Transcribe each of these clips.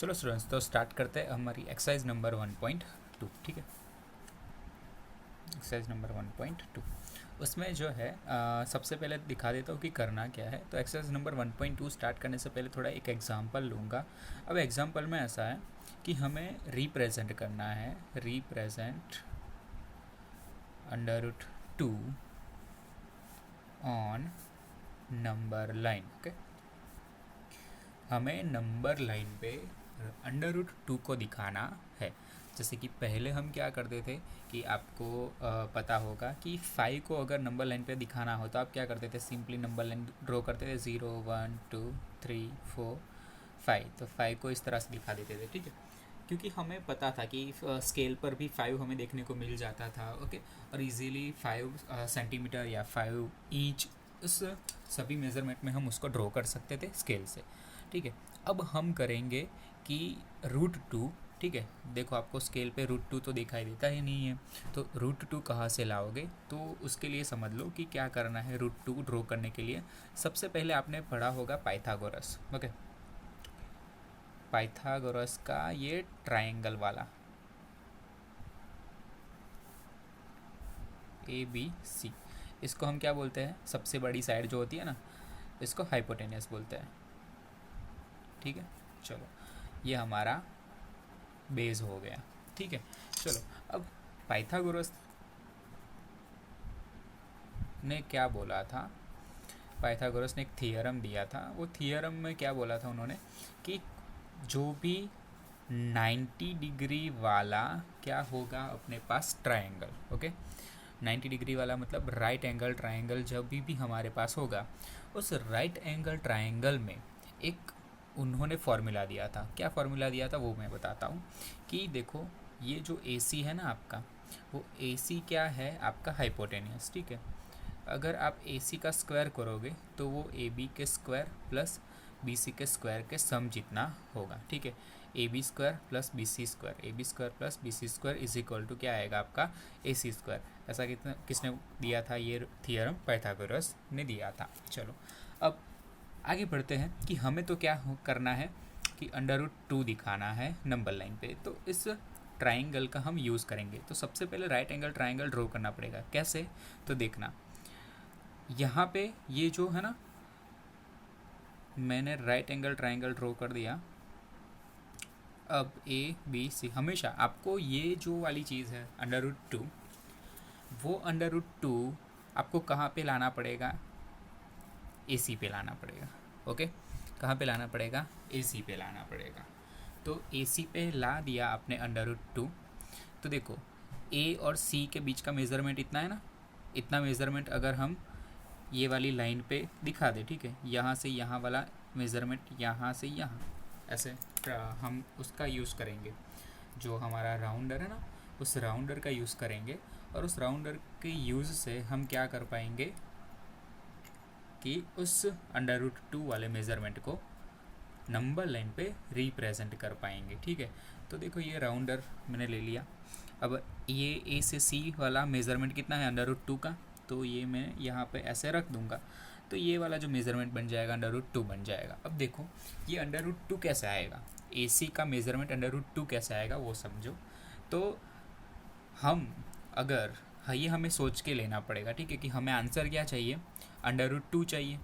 चलो स्टूडेंट्स, तो स्टार्ट करते हैं हमारी एक्सरसाइज नंबर 1.2। ठीक है, एक्सरसाइज नंबर 1.2 उसमें जो है सबसे पहले दिखा देता हूँ कि करना क्या है। तो एक्सरसाइज नंबर 1.2 स्टार्ट करने से पहले थोड़ा एक एग्जांपल लूँगा। अब एग्जांपल में ऐसा है कि हमें रिप्रेजेंट करना है, represent under root 2 on number line. Okay, हमें नंबर लाइन पे अंडर रूट 2 को दिखाना है। जैसे कि पहले हम क्या करते थे कि आपको पता होगा कि 5 को अगर नंबर लाइन पे दिखाना हो तो आप क्या करते थे, सिंपली नंबर लाइन ड्रॉ करते थे 0 1 2 3 4 5। तो 5 को इस तरह से दिखा देते थे। ठीक है, क्योंकि हमें पता था कि स्केल पर भी 5 हमें देखने को मिल जाता था। ओके, और इजीली 5 सेंटीमीटर या 5 इंच उस सभी मेज़रमेंट में हम उसको ड्रॉ कर सकते थे स्केल से। ठीक है, अब हम करेंगे कि √2। ठीक है, देखो आपको स्केल पे √2 तो दिखाई देता ही नहीं है, तो √2 कहाँ से लाओगे? तो उसके लिए समझ लो कि क्या करना है। √2 ड्रॉ करने के लिए सबसे पहले आपने पढ़ा होगा पाइथागोरस। ओके, पाइथागोरस का ये ट्रायंगल वाला ABC, इसको हम क्या बोलते हैं? सबसे बड़ी साइड जो होती है ना, इसको हाइपोटेनियस बोलते हैं। ठीक है, चलो ये हमारा बेस हो गया। ठीक है, चलो अब पाइथागोरस ने क्या बोला था? पाइथागोरस ने एक थियरम दिया था। वो थियरम में क्या बोला था उन्होंने कि जो भी 90 डिग्री वाला क्या होगा अपने पास ट्रायंगल। ओके, 90 डिग्री वाला मतलब राइट एंगल ट्रायंगल जब भी हमारे पास होगा, उस राइट एंगल ट्रायंगल में एक उन्होंने फॉर्मूला दिया था। क्या फॉर्मूला दिया था वो मैं बताता हूँ। कि देखो ये जो AC है ना आपका, वो AC क्या है? आपका हाइपोटेनियस। ठीक है, अगर आप AC का स्क्वायर करोगे तो वो AB के स्क्वायर प्लस BC के स्क्वायर के सम जितना होगा। ठीक है, AB square plus BC square, AB square plus BC square is equal to क्या आएगा? आपका AC स्क्वायर। ऐसा किसने दिया था? ये थियरम पाइथागोरस ने दिया था। चलो अब आगे बढ़ते हैं कि हमें तो क्या करना है कि अंडर रूट 2 दिखाना है नंबर लाइन पे। तो इस ट्राइंगल का हम यूज़ करेंगे। तो सबसे पहले राइट एंगल ट्राइंगल ड्रॉ करना पड़ेगा। कैसे? तो देखना, यहाँ पे ये जो है ना, मैंने राइट एंगल ट्राइंगल ड्रॉ कर दिया। अब ABC, हमेशा आपको ये जो वाली चीज़ है अंडर रूट 2, वो अंडर रूट 2 आपको कहाँ पे लाना पड़ेगा? AC पे लाना पड़ेगा। ओके, कहाँ पे लाना पड़ेगा? AC पे लाना पड़ेगा। तो AC पे ला दिया आपने अंडर रूट 2। तो देखो A और C के बीच का मेज़रमेंट इतना है ना, इतना मेज़रमेंट अगर हम ये वाली लाइन पे दिखा दे, ठीक है, यहाँ से यहाँ वाला मेज़रमेंट, यहाँ से यहाँ, ऐसे हम उसका यूज़ करेंगे। जो हमारा राउंडर है ना, उस राउंडर का यूज़ करेंगे। और उस राउंडर के यूज़ से हम क्या कर पाएंगे कि उस अंडर रूट 2 वाले मेज़रमेंट को नंबर लाइन पे रिप्रेजेंट कर पाएंगे। ठीक है, तो देखो ये राउंडर मैंने ले लिया। अब ये A से C वाला मेज़रमेंट कितना है अंडर रूट 2 का? तो ये मैं यहाँ पे ऐसे रख दूँगा, तो ये वाला जो मेज़रमेंट बन जाएगा अंडर रूट 2 बन जाएगा। अब देखो ये अंडर रूट 2 कैसे आएगा? AC का मेज़रमेंट अंडर रूट 2 कैसे आएगा वो समझो। तो हम अगर ये हमें सोच के लेना पड़ेगा। ठीक है, कि हमें आंसर क्या चाहिए? अंडर रूट 2 चाहिए।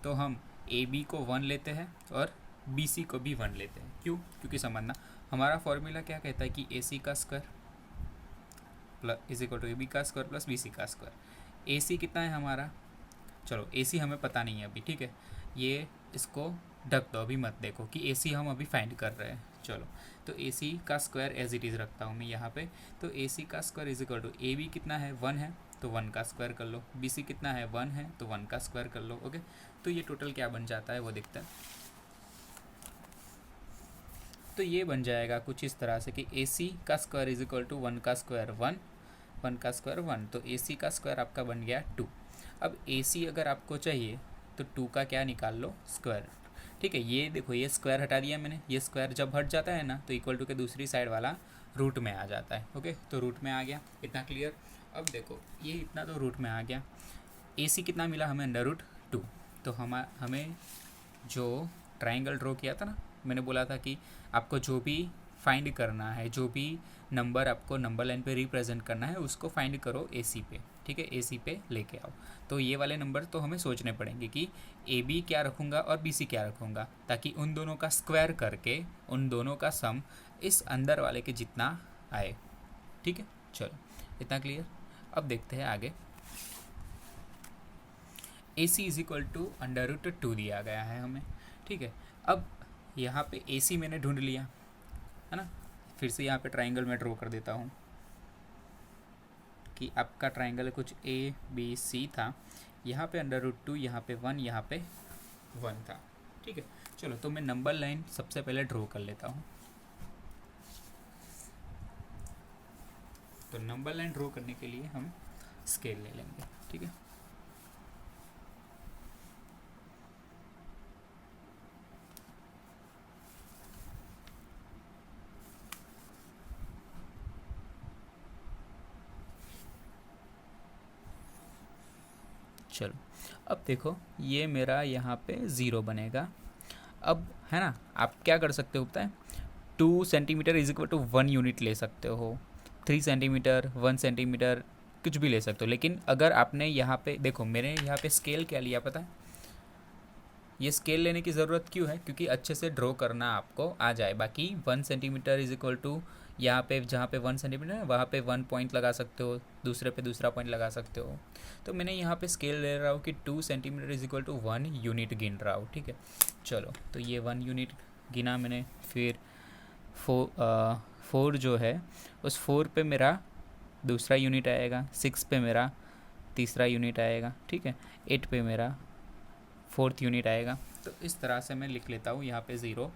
तो हम AB को 1 लेते हैं और BC को भी 1 लेते हैं। क्यों? क्योंकि समझना, हमारा फॉर्मूला क्या कहता है कि AC का square plus is equal to AB का स्क्वायर प्लस BC का स्क्वायर। AC कितना है हमारा? चलो AC हमें पता नहीं है अभी। ठीक है, ये इसको ढक दो, अभी मत देखो कि AC हम अभी फाइंड कर रहे हैं। चलो, तो AC का स्क्वायर एज इट इज़ रखता हूँ मैं यहाँ पे। तो AC का square is equal to AB कितना है? 1 है, तो 1 का स्क्वायर कर लो। BC कितना है? 1 है, तो 1 का स्क्वायर कर लो। ओके, तो ये टोटल क्या बन जाता है वो दिखता है। तो ये बन जाएगा कुछ इस तरह से कि AC का स्क्वायर इज इक्वल टू 1 का स्क्वायर 1, 1 का स्क्वायर 1, तो AC का स्क्वायर आपका बन गया 2। अब AC अगर आपको चाहिए तो 2 का क्या निकाल लो? स्क्वायर। ठीक है, ये देखो ये स्क्वायर हटा दिया मैंने। ये स्क्वायर जब हट जाता है ना तो इक्वल टू के दूसरी साइड वाला रूट में आ जाता है। ओके, तो रूट में आ गया, इतना क्लियर। अब देखो ये इतना तो रूट में आ गया। AC कितना मिला हमें? Under root 2। तो हमें जो ट्राइंगल ड्रॉ किया था ना मैंने बोला था कि आपको जो भी फाइंड करना है, जो भी नंबर आपको नंबर लाइन पे रिप्रेजेंट करना है, उसको फाइंड करो AC पे, ठीक है, AC पे लेके आओ। तो ये वाले नंबर तो हमें सोचने पड़ेंगे कि AB क्या रखूँगा और BC क्या रखूँगा, ताकि उन दोनों का स्क्वायर करके उन दोनों का सम इस अंदर वाले के जितना आए, ठीक है। चलो इतना क्लियर। अब देखते हैं आगे। AC इज इक्वल टू √2 दिया गया है हमें, ठीक है। अब यहाँ पे AC मैंने ढूंढ लिया है ना। फिर से यहाँ पे ट्राइंगल में ड्रॉ कर देता हूँ कि आपका ट्राइंगल कुछ ABC था, यहाँ पे √2, यहाँ पे 1, यहाँ पे 1 था, ठीक है। चलो तो मैं नंबर लाइन सबसे पहले ड्रॉ कर लेता हूँ। तो नंबर लाइन ड्रॉ करने के लिए हम स्केल ले लेंगे, ठीक है। चलो अब देखो ये मेरा यहाँ पे 0 बनेगा। अब है ना, आप क्या कर सकते हो पता है, 2 centimetre is equal to 1 unit ले सकते हो, 3 सेंटीमीटर, 1 सेंटीमीटर, कुछ भी ले सकते हो। लेकिन अगर आपने यहाँ पे देखो, मैंने यहाँ पे स्केल क्या लिया पता है, ये स्केल लेने की ज़रूरत क्यों है, क्योंकि अच्छे से ड्रॉ करना आपको आ जाए। बाकी 1 सेंटीमीटर इज इक्वल टू यहाँ पे जहाँ पे 1 सेंटीमीटर है वहाँ पे 1 पॉइंट लगा सकते हो, दूसरे पे दूसरा पॉइंट लगा सकते हो। तो मैंने यहाँ पे स्केल ले रहा हूँ कि 2 centimetre is equal to 1 unit गिन रहा हूँ, ठीक है। चलो तो ये 1 यूनिट गिना मैंने, फिर 4 जो है उस 4 पे मेरा दूसरा यूनिट आएगा, 6 पे मेरा तीसरा यूनिट आएगा, ठीक है, 8 पे मेरा 4th यूनिट आएगा। तो इस तरह से मैं लिख लेता हूँ यहाँ पे 0,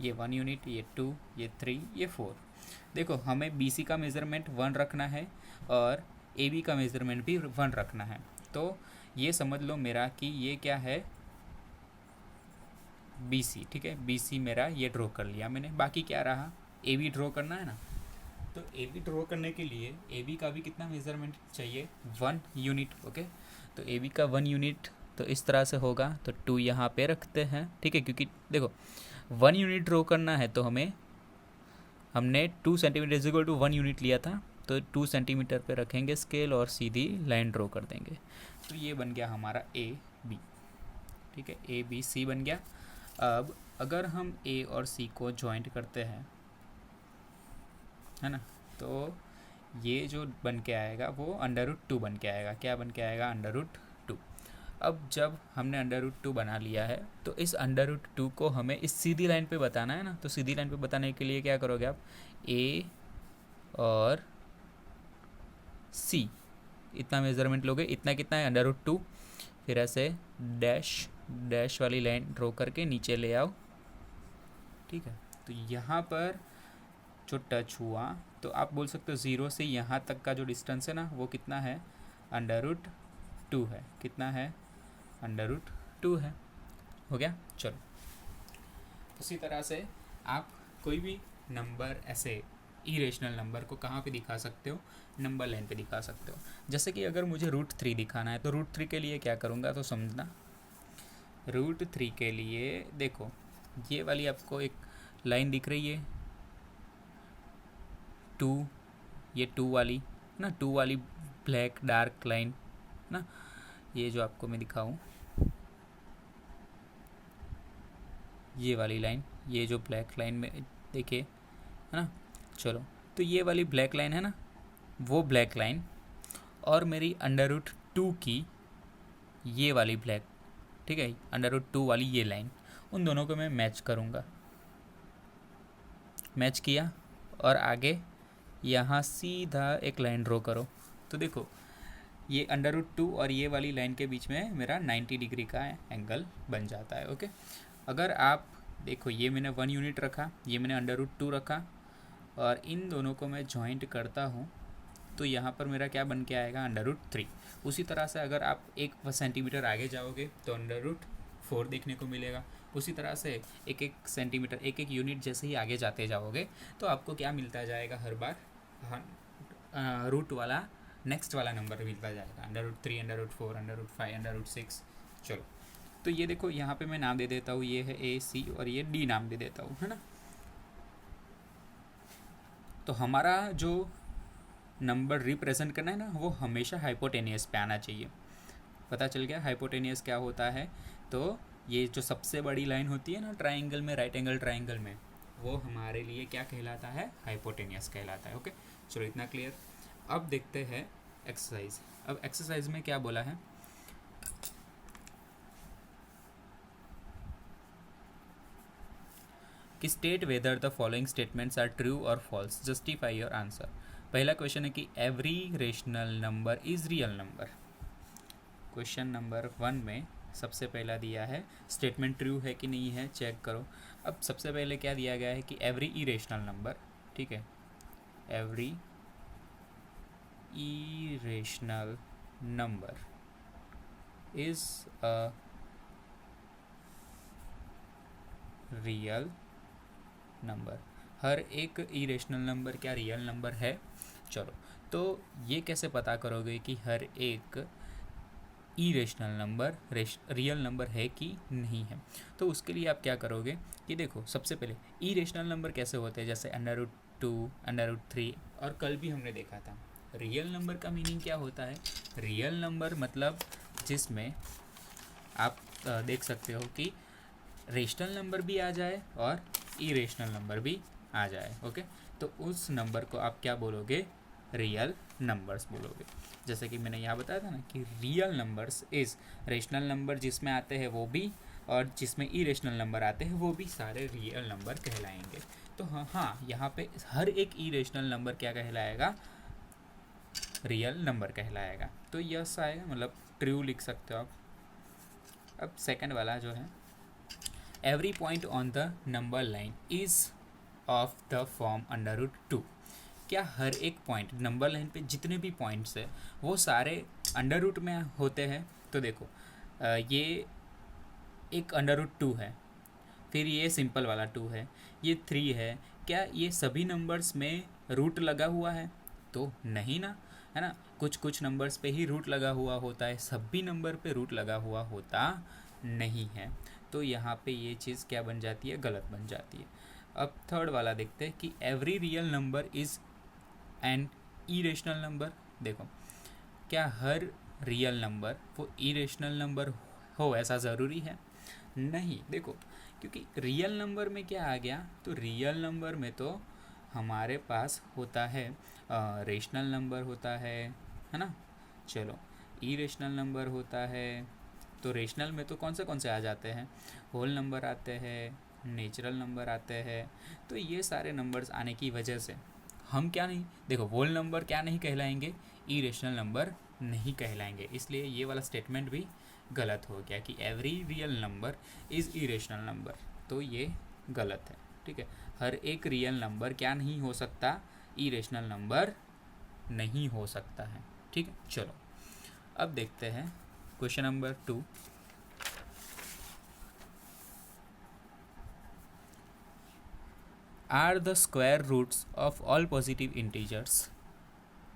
ये 1 यूनिट, ये 2, ये 3, ये 4। देखो हमें BC का मेज़रमेंट 1 रखना है और AB का मेज़रमेंट भी 1 रखना है। तो ये समझ लो मेरा कि ये क्या है, BC, ठीक है। BC मेरा ये ड्रॉ कर लिया मैंने। बाकी क्या रहा, AB ड्रॉ करना है ना। तो AB ड्रॉ करने के लिए AB का भी कितना मेज़रमेंट चाहिए, 1 यूनिट, ओके। तो AB का 1 यूनिट तो इस तरह से होगा। तो 2 यहाँ पे रखते हैं, ठीक है, क्योंकि देखो 1 यूनिट ड्रॉ करना है तो हमने 2 centimetre is equal to 1 unit लिया था। तो 2 सेंटीमीटर पे रखेंगे स्केल और सीधी लाइन ड्रॉ कर देंगे। तो ये बन गया हमारा AB, ठीक है, ABC बन गया। अब अगर हम A और C को जॉइंट करते हैं, है ना, तो ये जो बन के आएगा वो √2 बन के आएगा। क्या बन के आएगा, √2। अब जब हमने √2 बना लिया है तो इस √2 को हमें इस सीधी लाइन पे बताना है ना। तो सीधी लाइन पे बताने के लिए क्या करोगे आप, A और C इतना मेज़रमेंट लोगे। इतना कितना है, √2। फिर ऐसे डैश वाली लाइन ड्रॉ करके नीचे ले आओ, ठीक है। तो यहाँ पर जो टच हुआ तो आप बोल सकते हो 0 से यहाँ तक का जो डिस्टेंस है ना वो कितना है, √2 है। कितना है, √2 है। हो गया। चलो उसी तरह से आप कोई भी नंबर, ऐसे इरेशनल नंबर को कहाँ पे दिखा सकते हो, नंबर लाइन पे दिखा सकते हो। जैसे कि अगर मुझे √3 दिखाना है तो √3 के लिए क्या करूँगा, तो समझना। √3 के लिए देखो ये वाली आपको एक लाइन दिख रही है 2, ये 2 वाली ना, 2 वाली ब्लैक डार्क लाइन ना, ये जो आपको मैं दिखाऊं, ये वाली लाइन, ये जो ब्लैक लाइन में देखिए, है ना। चलो तो ये वाली ब्लैक लाइन है ना, वो ब्लैक लाइन और मेरी √2 की ये वाली ब्लैक, ठीक है, √2 वाली ये लाइन, उन दोनों को मैं मैच करूँगा। मैच किया और आगे यहाँ सीधा एक लाइन ड्रॉ करो। तो देखो ये √2 और ये वाली लाइन के बीच में मेरा 90 डिग्री का एंगल बन जाता है, ओके। अगर आप देखो ये मैंने 1 यूनिट रखा, ये मैंने √2 रखा और इन दोनों को मैं जॉइंट करता हूँ तो यहाँ पर मेरा क्या बन के आएगा, √3। उसी तरह से अगर आप 1 सेंटीमीटर आगे जाओगे तो √4 देखने को मिलेगा। उसी तरह से 1 सेंटीमीटर, 1 यूनिट जैसे ही आगे जाते जाओगे तो आपको क्या मिलता जाएगा, हर बार रूट वाला नेक्स्ट वाला नंबर मिलता जाएगा, √3, √4, √5, √6। चलो तो ये देखो यहाँ पे मैं नाम दे देता हूँ, ये है ए सी और ये डी नाम दे देता हूँ, है ना। तो हमारा जो नंबर रिप्रेजेंट करना है ना, वो हमेशा हाइपोटेनियस पे आना चाहिए। पता चल गया हाइपोटेनियस क्या होता है। तो ये जो सबसे बड़ी लाइन होती है ना ट्राइंगल में, राइट एंगल ट्राइंगल में, वो हमारे लिए क्या कहलाता है, हाइपोटेनियस कहलाता है। ओके, चलो इतना क्लियर। अब देखते हैं एक्सरसाइज। अब एक्सरसाइज में क्या बोला है, कि state whether the following statements are true और फॉल्स, जस्टिफाई योर आंसर। पहला क्वेश्चन है कि every rational number is real number. Question number 1 में सबसे पहला दिया है स्टेटमेंट ट्रू है कि नहीं है, चेक करो। अब सबसे पहले क्या दिया गया है कि एवरी इरेशनल नंबर, ठीक है, every irrational number is a real number. हर एक इरेशनल नंबर क्या रियल नंबर है। चलो, तो ये कैसे पता करोगे कि हर एक इरेशनल नंबर रियल नंबर है कि नहीं है। तो उसके लिए आप क्या करोगे कि देखो, सबसे पहले इरेशनल नंबर कैसे होते हैं, जैसे √2, √3, और कल भी हमने देखा था। रियल नंबर का मीनिंग क्या होता है, रियल नंबर मतलब जिसमें आप देख सकते हो कि रेशनल नंबर भी आ जाए और इरेशनल नंबर भी आ जाए। ओके, तो उस नंबर को आप क्या बोलोगे, रियल नंबर्स बोलोगे। जैसे कि मैंने यहाँ बताया था ना कि real numbers is rational number जिसमें आते हैं वो भी, और जिसमें इरेशनल नंबर आते हैं वो भी सारे रियल नंबर कहलाएंगे। तो हाँ, यहाँ पे हर एक इरेशनल नंबर क्या कहलाएगा, रियल नंबर कहलाएगा। तो यस आएगा, मतलब ट्रू लिख सकते हो आप। अब सेकंड वाला जो है, every point on the number line is of the form √2। क्या हर एक पॉइंट नंबर लाइन पे जितने भी पॉइंट्स है वो सारे √2 में होते हैं। तो देखो, ये एक √2 है, फिर ये सिंपल वाला 2 है, ये 3 है। क्या ये सभी नंबर्स में रूट लगा हुआ है, तो नहीं ना, है ना। कुछ कुछ नंबर्स पे ही रूट लगा हुआ होता है, सभी नंबर पे रूट लगा हुआ होता नहीं है। तो यहाँ पे ये चीज़ क्या बन जाती है, गलत बन जाती है। अब थर्ड वाला देखते हैं कि every real number is an irrational number. देखो, क्या हर रियल नंबर वो इरेशनल नंबर हो ऐसा ज़रूरी है, नहीं। देखो, क्योंकि रियल नंबर में क्या आ गया, तो रियल नंबर में तो हमारे पास होता है रेशनल नंबर होता है ना। चलो, इरेशनल नंबर होता है, तो रेशनल में तो कौन से आ जाते हैं, होल नंबर आते हैं, नेचुरल नंबर आते हैं। तो ये सारे नंबर्स आने की वजह से हम क्या नहीं, देखो, होल नंबर क्या नहीं कहलाएंगे, इरेशनल नंबर नहीं कहलाएंगे। इसलिए ये वाला स्टेटमेंट भी गलत हो गया कि every real number is irrational number, तो ये गलत है। ठीक है, हर एक रियल नंबर क्या नहीं हो सकता, इरेशनल नंबर नहीं हो सकता है। ठीक है, चलो अब देखते हैं question number 2। Are the square roots of all positive integers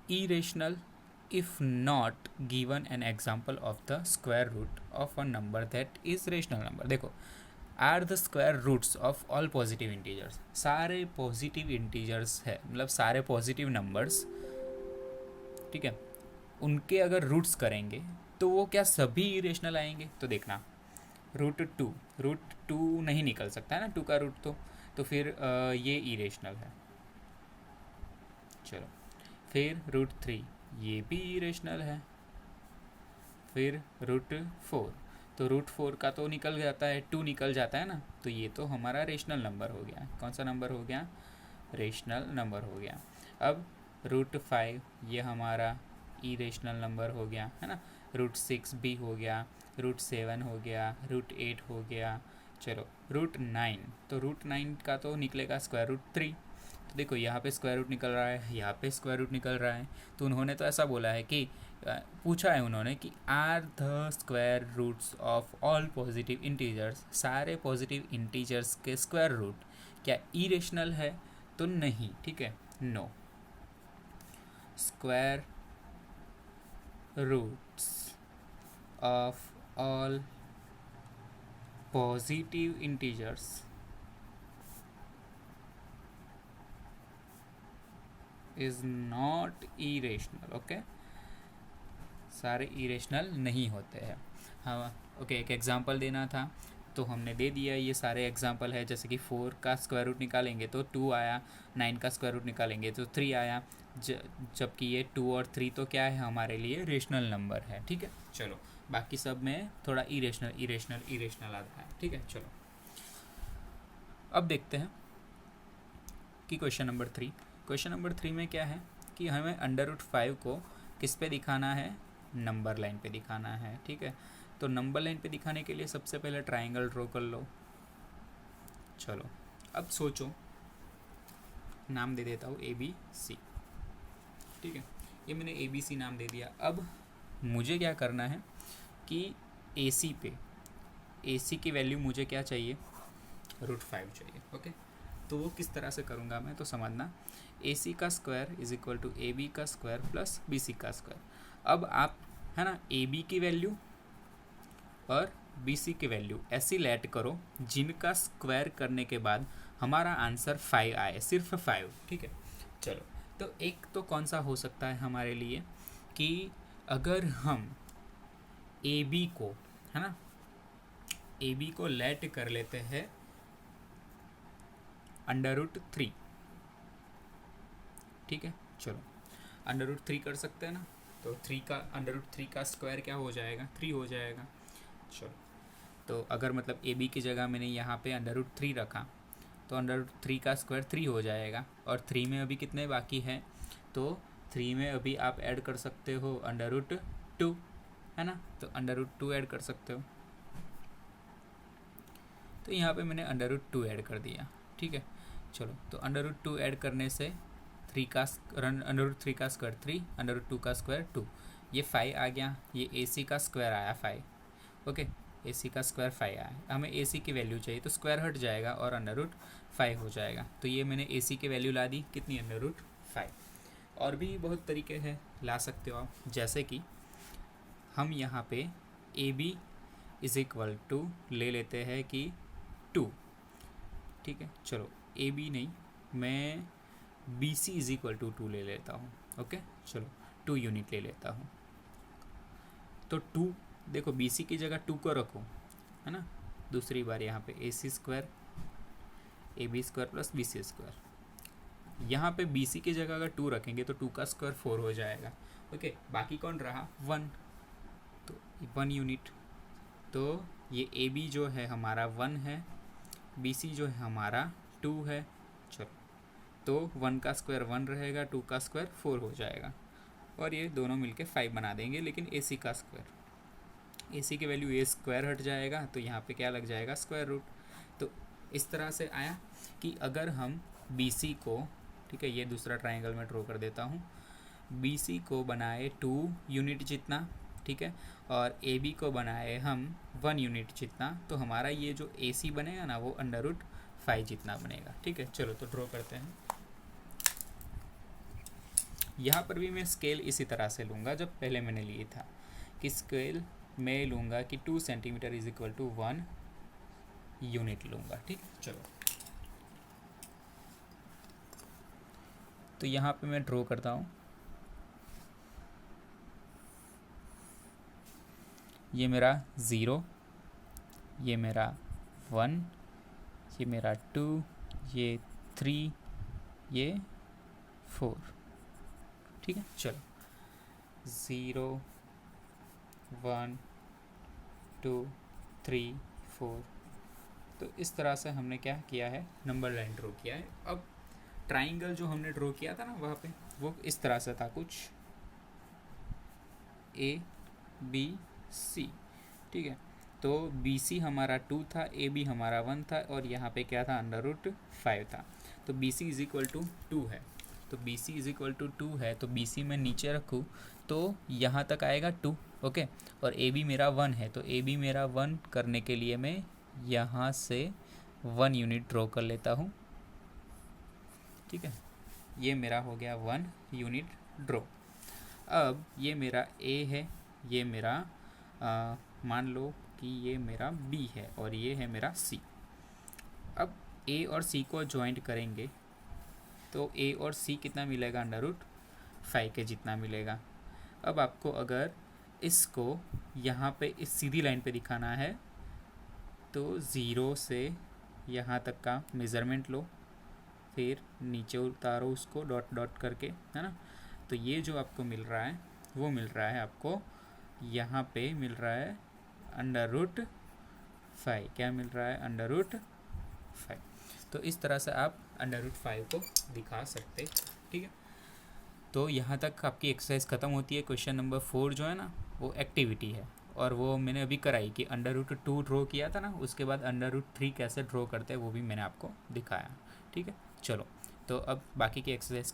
irrational? If not, given an example of the square root of a number that is rational number। देखो, are the square roots of all positive integers, सारे positive integers है, मतलब सारे positive numbers, ठीक है, उनके अगर roots करेंगे तो वो क्या सभी इरेशनल आएंगे। तो देखना, रूट टू नहीं निकल सकता है ना, 2 का रूट, तो फिर ये इरेशनल है। चलो, फिर √3 ये भी इरेशनल है। फिर √4, तो √4 का तो निकल जाता है, 2 निकल जाता है ना, तो ये तो हमारा रेशनल नंबर हो गया। कौन सा नंबर हो गया, रेशनल नंबर हो गया। अब √5 ये हमारा इरेशनल नंबर हो गया, है ना। √6 भी हो गया, √7 हो गया, √8 हो गया। चलो, √9, तो √9 का तो निकलेगा √3। तो देखो, यहाँ पे स्क्वायर रूट निकल रहा है, यहाँ पे स्क्वायर रूट निकल रहा है। तो उन्होंने तो ऐसा बोला है कि पूछा है उन्होंने कि are the square roots of all positive integers, सारे पॉजिटिव इंटीजर्स के स्क्वायर रूट क्या इरेशनल है, तो नहीं। ठीक है, no. Square roots of all positive integers is not irrational. Okay, सारे इरेशनल नहीं होते हैं। हाँ ओके, एक एग्जांपल देना था तो हमने दे दिया। ये सारे एग्जांपल है, जैसे कि 4 का स्क्वायर रूट निकालेंगे तो 2 आया, 9 का स्क्वायर रूट निकालेंगे तो 3 आया, जबकि ये 2 और 3 तो क्या है हमारे लिए रेशनल नंबर है। ठीक है, चलो बाकी सब में थोड़ा इरेशनल आता है। ठीक है, चलो अब देखते हैं कि क्वेश्चन नंबर 3। क्वेश्चन नंबर 3 में क्या है कि हमें √5 को किस पे दिखाना है, नंबर लाइन पे दिखाना है। ठीक है, तो नंबर लाइन पे दिखाने के लिए सबसे पहले ट्राइंगल ड्रॉ कर लो। चलो अब सोचो, नाम दे देता हूँ ABC। ठीक है, ये मैंने ABC नाम दे दिया। अब मुझे क्या करना है कि AC पे, AC की वैल्यू मुझे क्या चाहिए, √5 चाहिए। ओके, तो वो किस तरह से करूँगा मैं, तो समझना। AC का square is equal to AB का स्क्वायर प्लस BC का स्क्वायर। अब आप है ना AB की वैल्यू और BC की वैल्यू ऐसी लेट करो जिनका स्क्वायर करने के बाद हमारा आंसर 5 आए, सिर्फ 5। ठीक है, चलो तो एक तो कौन सा हो सकता है हमारे लिए कि अगर हम AB को है ना AB को लेट कर लेते हैं √3। ठीक है, चलो √3 कर सकते हैं ना, तो 3 का √3 का स्क्वायर क्या हो जाएगा, 3 हो जाएगा। चलो तो अगर मतलब AB की जगह मैंने यहाँ पे √3 रखा तो √3 का स्क्वायर 3 हो जाएगा। और 3 में अभी कितने बाकी हैं, तो 3 में अभी आप ऐड कर सकते हो √2 है ना, तो √2 ऐड कर सकते हो। तो यहाँ पे मैंने √2 ऐड कर दिया। ठीक है, चलो तो √2 ऐड करने से 3 का √3 का स्क्वायर 3, √2 का स्क्वायर 2, ये 5 आ गया। ये AC का स्क्वायर आया 5। ओके, AC का स्क्वायर 5 आया, हमें AC की वैल्यू चाहिए तो स्क्वायर हट जाएगा और √5 हो जाएगा। तो ये मैंने AC की वैल्यू ला दी कितनी, √5। और भी बहुत तरीके हैं ला सकते हो आप, जैसे कि हम यहाँ पे AB इज इक्वल टू ले लेते हैं कि 2। ठीक है, चलो AB नहीं, मैं BC इज इक्वल टू 2 ले लेता हूँ। ओके, चलो 2 यूनिट ले लेता हूँ। तो 2 देखो, BC की जगह 2 को रखो है ना, दूसरी बार यहाँ पे AC square AB square plus BC square. यहाँ पे BC की जगह अगर 2 रखेंगे तो 2 का स्क्वायर 4 हो जाएगा। ओके, बाकी कौन रहा, 1, तो 1 यूनिट। तो ये AB जो है हमारा 1 है, BC जो है हमारा 2 है। चलो तो 1 का स्क्वायर 1 रहेगा, 2 का स्क्वायर 4 हो जाएगा, और ये दोनों मिलके 5 बना देंगे। लेकिन AC का स्क्वायर, AC की वैल्यू A स्क्वायर हट जाएगा, तो यहाँ पे क्या लग जाएगा, स्क्वायर रूट। तो इस तरह से आया कि अगर हम BC को, ठीक है ये दूसरा ट्राइंगल मैं ड्रॉ कर देता हूँ, BC को बनाए 2 यूनिट जितना, ठीक है, और AB को बनाए हम 1 यूनिट जितना, तो हमारा ये जो AC बनेगा ना वो √5 जितना बनेगा। ठीक है, चलो तो ड्रॉ करते हैं। यहाँ पर भी मैं स्केल इसी तरह से लूँगा जब पहले मैंने लिए था, कि स्केल मैं लूँगा कि 2 centimetre is equal to 1 unit लूँगा। ठीक है, चलो तो यहाँ पे मैं ड्रॉ करता हूँ। ये मेरा 0, ये मेरा 1, ये मेरा 2, ये 3, ये 4। ठीक है, चलो 0 1 2 3 4। तो इस तरह से हमने क्या किया है, नंबर लाइन ड्रॉ किया है। अब ट्राइंगल जो हमने ड्रॉ किया था ना वहाँ पे, वो इस तरह से था कुछ ABC। ठीक है, तो BC हमारा 2 था, AB हमारा 1 था, और यहाँ पे क्या था, √5 था। तो BC इज इक्वल टू 2 है, तो BC इज इक्वल टू 2 है, तो BC मैं नीचे रखूँ तो यहाँ तक आएगा 2। ओके, और AB मेरा 1 है, तो AB मेरा 1 करने के लिए मैं यहाँ से 1 यूनिट ड्रॉ कर लेता हूँ। ठीक है, ये मेरा हो गया 1 यूनिट ड्रॉ। अब ये मेरा A है, ये मेरा मान लो कि ये मेरा बी है और ये है मेरा सी। अब ए और सी को जॉइंट करेंगे तो ए और सी कितना मिलेगा, √5 के जितना मिलेगा। अब आपको अगर इसको यहाँ पे इस सीधी लाइन पे दिखाना है तो 0 से यहाँ तक का मेज़रमेंट लो, फिर नीचे उतारो उसको डॉट डॉट करके, है ना। तो ये जो आपको मिल रहा है वो मिल रहा है आपको यहाँ पे मिल रहा है √5। क्या मिल रहा है, √5। तो इस तरह से आप √5 को दिखा सकते, ठीक है। तो यहाँ तक आपकी एक्सरसाइज ख़त्म होती है। क्वेश्चन नंबर 4 जो है ना वो एक्टिविटी है और वो मैंने अभी कराई कि √2 ड्रॉ किया था ना, उसके बाद √3 कैसे ड्रॉ करते हैं वो भी मैंने आपको दिखाया, ठीक है। चलो तो अब बाकी की एक्सरसाइज